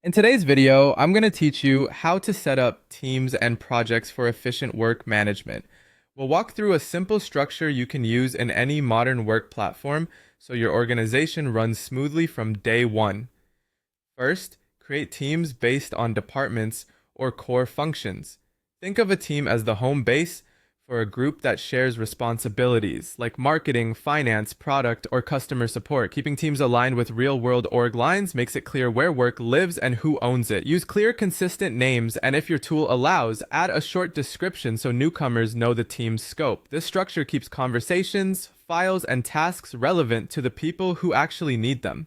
In today's video, I'm going to teach you how to set up teams and projects for efficient work management. We'll walk through a simple structure you can use in any modern work platform so your organization runs smoothly from day one. First, create teams based on departments or core functions. Think of a team as the home base for a group that shares responsibilities like marketing, finance, product, or customer support. Keeping teams aligned with real-world org lines makes it clear where work lives and who owns it. Use clear, consistent names, and if your tool allows, add a short description so newcomers know the team's scope. This structure keeps conversations, files, and tasks relevant to the people who actually need them.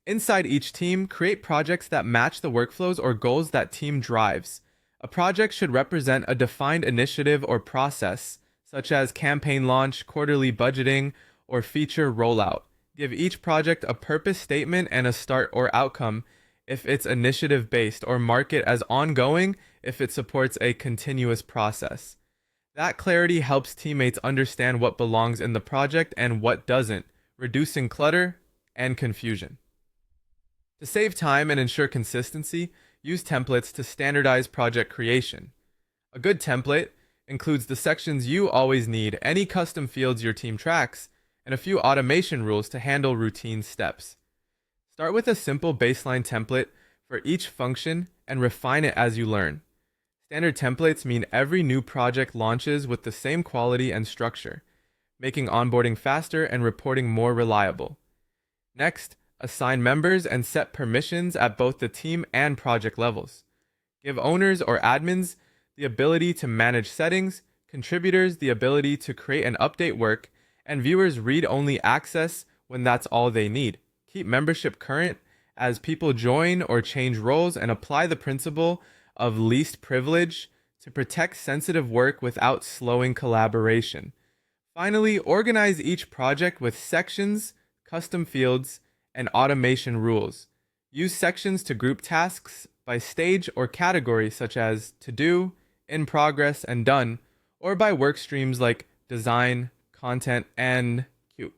Inside each team, create projects that match the workflows or goals that team drives. A project should represent a defined initiative or process, such as campaign launch, quarterly budgeting, or feature rollout. Give each project a purpose statement and a start or outcome if it's initiative-based, or mark it as ongoing if it supports a continuous process. That clarity helps teammates understand what belongs in the project and what doesn't, reducing clutter and confusion. To save time and ensure consistency, use templates to standardize project creation. A good template includes the sections you always need, any custom fields your team tracks, and a few automation rules to handle routine steps. Start with a simple baseline template for each function and refine it as you learn. Standard templates mean every new project launches with the same quality and structure, making onboarding faster and reporting more reliable. Next, assign members and set permissions at both the team and project levels. Give owners or admins the ability to manage settings, contributors the ability to create and update work, and viewers read-only access when that's all they need. Keep membership current as people join or change roles, and apply the principle of least privilege to protect sensitive work without slowing collaboration. Finally, organize each project with sections, custom fields, and automation rules. Use sections to group tasks by stage or category, such as to do, in progress, and done, or by work streams like design, content, and queue.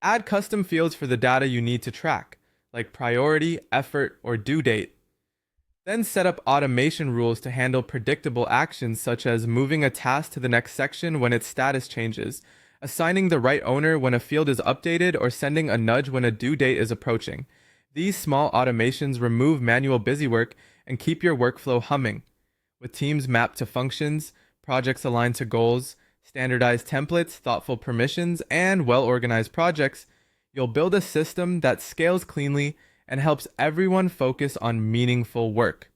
Add custom fields for the data you need to track, like priority, effort, or due date. Then set up automation rules to handle predictable actions, such as moving a task to the next section when its status changes, assigning the right owner when a field is updated, or sending a nudge when a due date is approaching. These small automations remove manual busywork and keep your workflow humming. With teams mapped to functions, projects aligned to goals, standardized templates, thoughtful permissions, and well-organized projects, you'll build a system that scales cleanly and helps everyone focus on meaningful work.